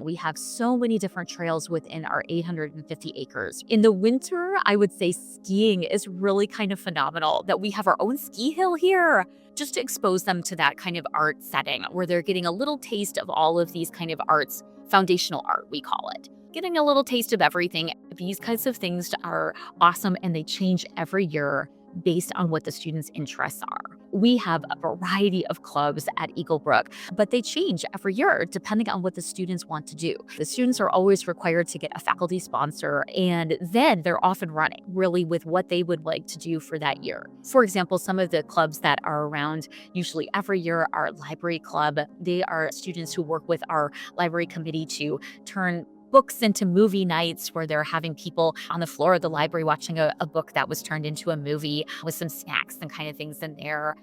We have so many different trails within our 850 acres. In the winter, I would say skiing is really kind of phenomenal that we have our own ski hill here, just to expose them to that kind of art setting where they're getting a little taste of all of these kind of arts, foundational art, we call it. Getting a little taste of everything. These kinds of things are awesome, and they change every year based on what the students' interests are. We have a variety of clubs at Eaglebrook, but they change every year depending on what the students want to do. The students are always required to get a faculty sponsor, and then they're off and running really with what they would like to do for that year. For example, some of the clubs that are around usually every year are library club. They are students who work with our library committee to turn books into movie nights where they're having people on the floor of the library watching a book that was turned into a movie with some snacks and kind of things in there.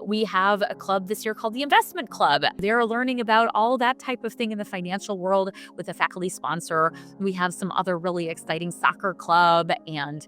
We have a club this year called the Investment Club. They're learning about all that type of thing in the financial world with a faculty sponsor. We have some other really exciting soccer club, and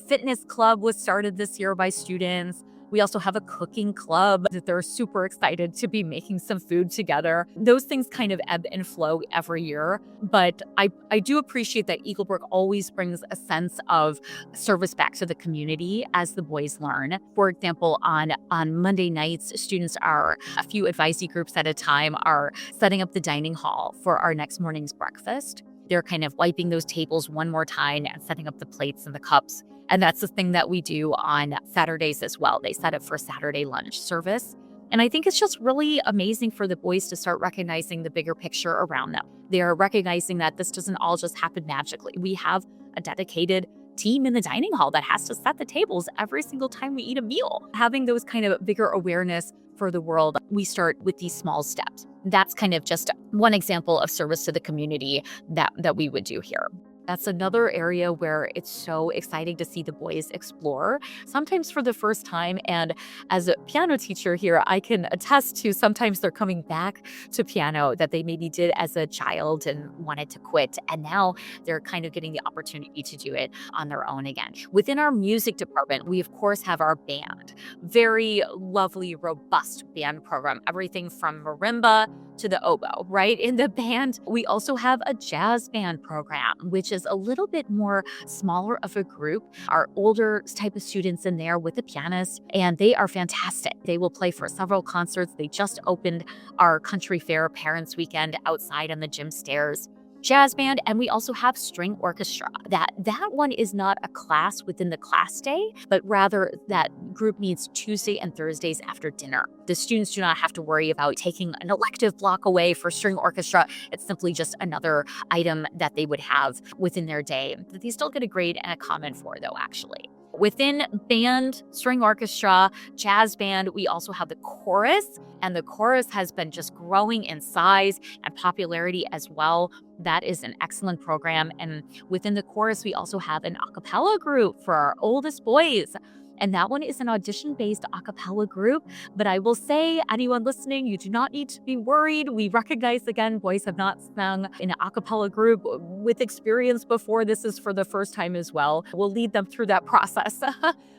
fitness club was started this year by students. We also have a cooking club that they're super excited to be making some food together. Those things kind of ebb and flow every year, but I do appreciate that Eaglebrook always brings a sense of service back to the community as the boys learn. For example, on Monday nights, students are, a few advisee groups at a time, are setting up the dining hall for our next morning's breakfast. They're kind of wiping those tables one more time and setting up the plates and the cups. And that's the thing that we do on Saturdays as well. They set up for Saturday lunch service. And I think it's just really amazing for the boys to start recognizing the bigger picture around them. They are recognizing that this doesn't all just happen magically. We have a dedicated team in the dining hall that has to set the tables every single time we eat a meal. Having those kind of bigger awareness for the world, we start with these small steps. That's kind of just one example of service to the community that we would do here. That's another area where it's so exciting to see the boys explore, sometimes for the first time. And as a piano teacher here, I can attest to sometimes they're coming back to piano that they maybe did as a child and wanted to quit. And now they're kind of getting the opportunity to do it on their own again. Within our music department, we of course have our band, very lovely, robust band program, everything from marimba to the oboe, right? In the band, we also have a jazz band program, which is a little bit more smaller of a group. Our older type of students in there with the pianist, and they are fantastic. They will play for several concerts. They just opened our country fair parents weekend outside on the gym stairs. Jazz band, and we also have string orchestra. That one is not a class within the class day, but rather that group meets Tuesday and Thursdays after dinner. The students do not have to worry about taking an elective block away for string orchestra. It's simply just another item that they would have within their day that they still get a grade and a comment for, though, actually. Within band, string orchestra, jazz band, we also have the chorus, and the chorus has been just growing in size and popularity as well. That is an excellent program. And within the chorus, we also have an a cappella group for our oldest boys. And that one is an audition-based a cappella group. But I will say, anyone listening, you do not need to be worried. We recognize, again, boys have not sung in an a cappella group with experience before. This is for the first time as well. We'll lead them through that process.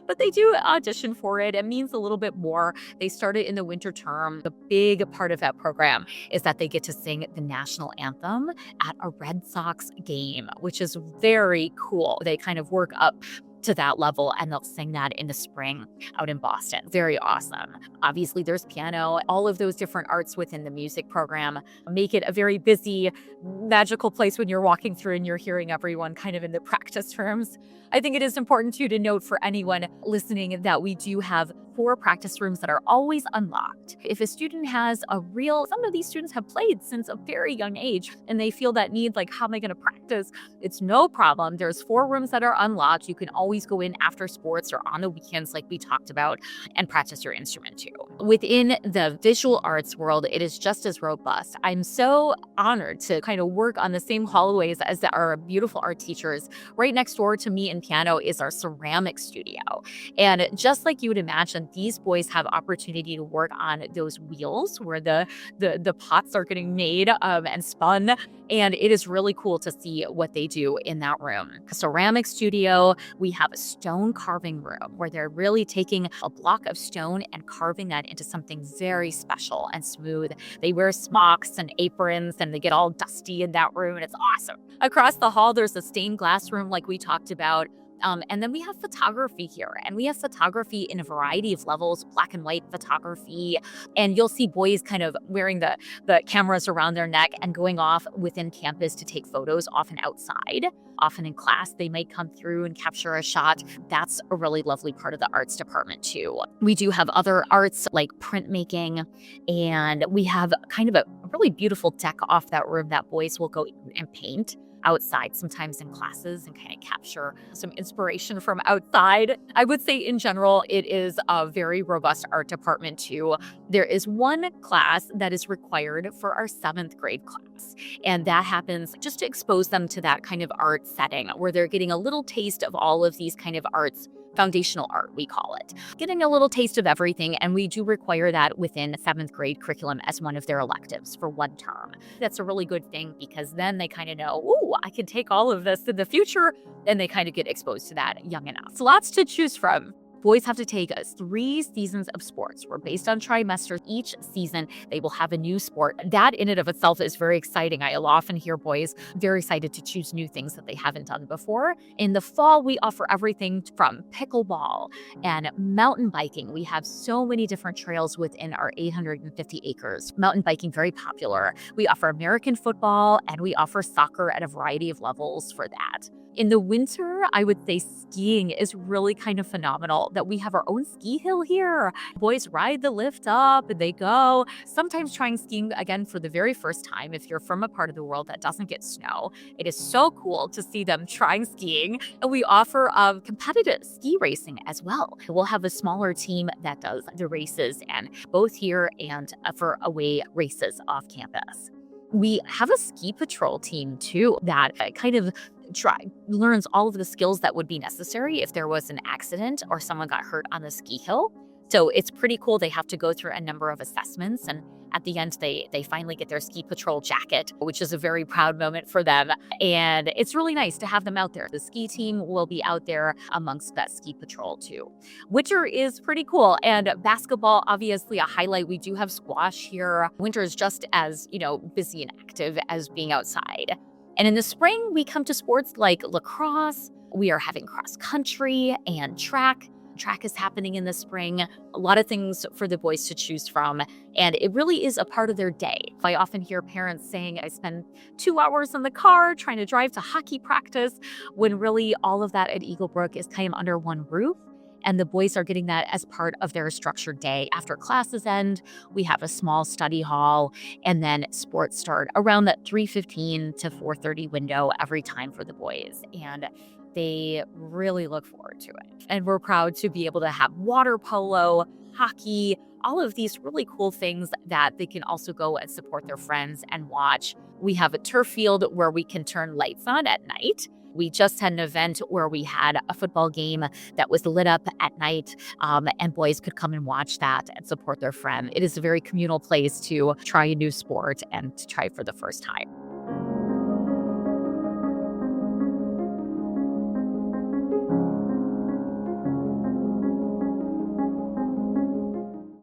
But they do audition for it. It means a little bit more. They started in the winter term. The big part of that program is that they get to sing the national anthem at a Red Sox game, which is very cool. They kind of work up to that level, and they'll sing that in the spring out in Boston. Very awesome. Obviously, there's piano. All of those different arts within the music program make it a very busy, magical place when you're walking through and you're hearing everyone kind of in the practice rooms. I think it is important too to note for anyone listening that we do have 4 practice rooms that are always unlocked. If a student has some of these students have played since a very young age and they feel that need, like, how am I going to practice? It's no problem. There's 4 rooms that are unlocked. You can always go in after sports or on the weekends, like we talked about, and practice your instrument too. Within the visual arts world, it is just as robust. I'm so honored to kind of work on the same hallways as our beautiful art teachers. Right next door to me in piano is our ceramic studio. And just like you would imagine, and these boys have opportunity to work on those wheels where the pots are getting made and spun. And it is really cool to see what they do in that room. Ceramic studio, we have a stone carving room where they're really taking a block of stone and carving that into something very special and smooth. They wear smocks and aprons and they get all dusty in that room, and it's awesome. Across the hall, there's a stained glass room like we talked about. And then we have photography here, and we have photography in a variety of levels, black and white photography. And you'll see boys kind of wearing the cameras around their neck and going off within campus to take photos, often outside. Often in class, they might come through and capture a shot. That's a really lovely part of the arts department too. We do have other arts like printmaking, and we have kind of a really beautiful deck off that room that boys will go and paint outside sometimes in classes and kind of capture some inspiration from outside. I would say in general, it is a very robust art department too. There is one class that is required for our 7th grade class, and that happens just to expose them to that kind of art setting where they're getting a little taste of all of these kind of arts. Foundational art, we call it. Getting a little taste of everything, and we do require that within 7th grade curriculum as one of their electives for one term. That's a really good thing because then they kind of know, oh, I can take all of this in the future, and they kind of get exposed to that young enough. So lots to choose from. Boys have to take 3 seasons of sports. We're based on trimesters. Each season, they will have a new sport. That in and of itself is very exciting. I'll often hear boys very excited to choose new things that they haven't done before. In the fall, we offer everything from pickleball and mountain biking. We have so many different trails within our 850 acres. Mountain biking, very popular. We offer American football, and we offer soccer at a variety of levels for that. In the winter, I would say skiing is really kind of phenomenal that we have our own ski hill here. Boys ride the lift up and they go, sometimes trying skiing again for the very first time. If you're from a part of the world that doesn't get snow, it is so cool to see them trying skiing. And we offer competitive ski racing as well. We'll have a smaller team that does the races, and both here and for away races off campus. We have a ski patrol team too that kind of learns all of the skills that would be necessary if there was an accident or someone got hurt on the ski hill. So it's pretty cool. They have to go through a number of assessments, and at the end, they finally get their ski patrol jacket, which is a very proud moment for them. And it's really nice to have them out there. The ski team will be out there amongst that ski patrol too. Winter is pretty cool. And basketball, obviously a highlight. We do have squash here. Winter is just as, busy and active as being outside. And in the spring, we come to sports like lacrosse. We are having cross country and track. Track is happening in the spring. A lot of things for the boys to choose from. And it really is a part of their day. I often hear parents saying, I spend 2 hours in the car trying to drive to hockey practice, when really all of that at Eaglebrook is kind of under one roof. And the boys are getting that as part of their structured day. After classes end, we have a small study hall, and then sports start around that 3:15 to 4:30 window every time for the boys. And they really look forward to it. And we're proud to be able to have water polo, hockey, all of these really cool things that they can also go and support their friends and watch. We have a turf field where we can turn lights on at night. We just had an event where we had a football game that was lit up at night, and boys could come and watch that and support their friend. It is a very communal place to try a new sport and to try for the first time.